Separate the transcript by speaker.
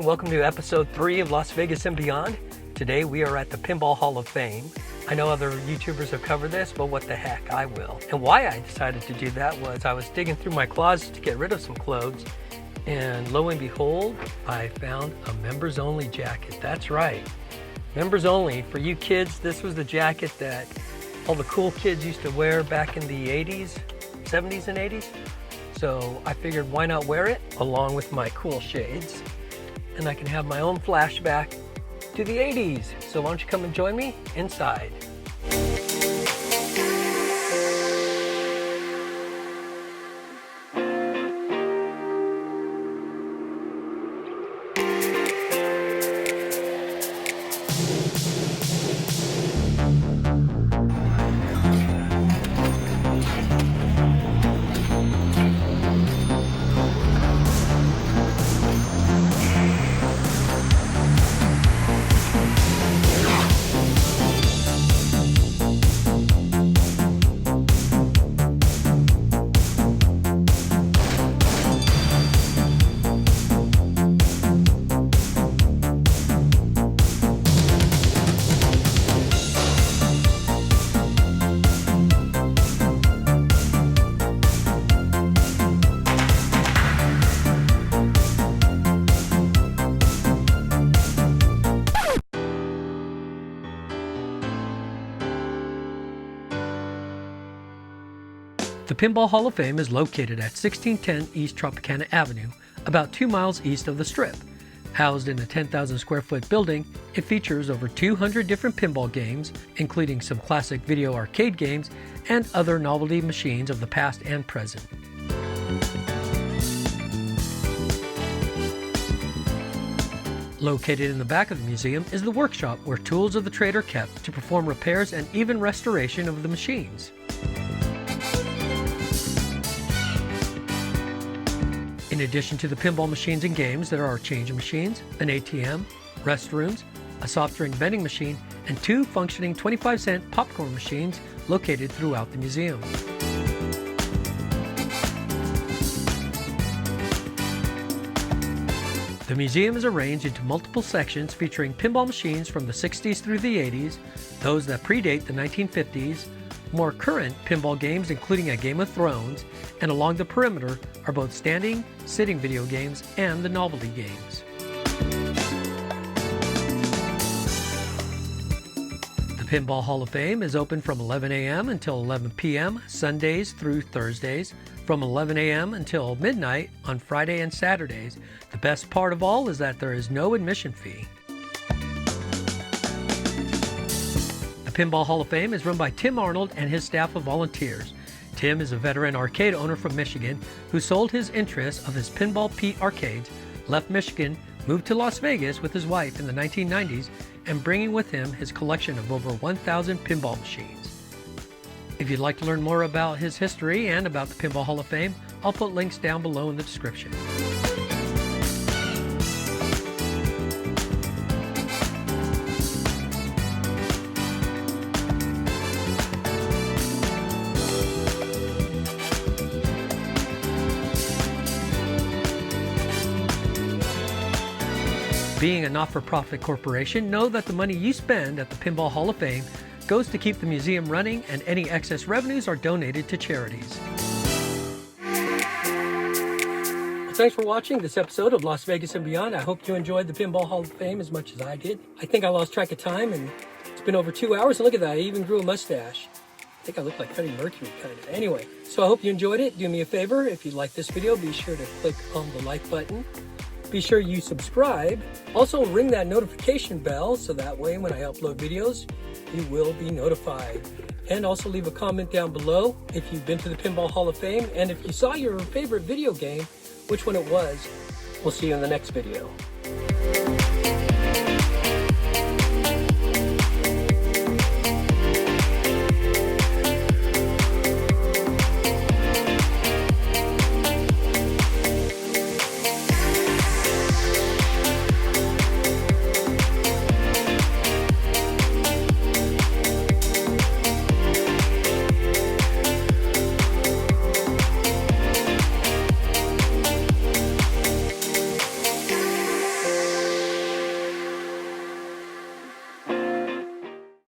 Speaker 1: and welcome to episode 3 of Las Vegas and Beyond. Today we are at the Pinball Hall of Fame. I know other YouTubers have covered this, but what the heck, I will. And why I decided to do that was I was digging through my closet to get rid of some clothes, and lo and behold, I found a members only jacket. That's right, members only. For you kids, this was the jacket that all the cool kids used to wear back in the 80s, 70s and 80s. So I figured, why not wear it along with my cool shades, and I can have my own flashback to the 80s. So why don't you come and join me inside. The Pinball Hall of Fame is located at 1610 East Tropicana Avenue, about 2 miles east of the Strip. Housed in a 10,000 square foot building, it features over 200 different pinball games, including some classic video arcade games and other novelty machines of the past and present. Located in the back of the museum is the workshop where tools of the trade are kept to perform repairs and even restoration of the machines. In addition to the pinball machines and games, there are changing machines, an ATM, restrooms, a soft drink vending machine, and 2 functioning 25-cent popcorn machines located throughout the museum. The museum is arranged into multiple sections featuring pinball machines from the 60s through the 80s, those that predate the 1950s, more current pinball games including a Game of Thrones, and along the perimeter are both standing, sitting video games, and the novelty games. The Pinball Hall of Fame is open from 11 a.m. until 11 p.m. Sundays through Thursdays, from 11 a.m. until midnight on Friday and Saturdays. The best part of all is that there is no admission fee. The Pinball Hall of Fame is run by Tim Arnold and his staff of volunteers. Tim is a veteran arcade owner from Michigan who sold his interest of his Pinball Pete arcades, left Michigan, moved to Las Vegas with his wife in the 1990s, and bringing with him his collection of over 1,000 pinball machines. If you'd like to learn more about his history and about the Pinball Hall of Fame, I'll put links down below in the description. Being a not-for-profit corporation, know that the money you spend at the Pinball Hall of Fame goes to keep the museum running, and any excess revenues are donated to charities. Well, thanks for watching this episode of Las Vegas and Beyond. I hope you enjoyed the Pinball Hall of Fame as much as I did. I think I lost track of time, and it's been over 2 hours, and look at that, I even grew a mustache. I think I look like Freddie Mercury, kind of. Anyway, so I hope you enjoyed it. Do me a favor, if you like this video, be sure to click on the like button. Be sure you subscribe. Also ring that notification bell so that way when I upload videos, you will be notified. And also leave a comment down below if you've been to the Pinball Hall of Fame, and if you saw your favorite video game, which one it was. We'll see you in the next video.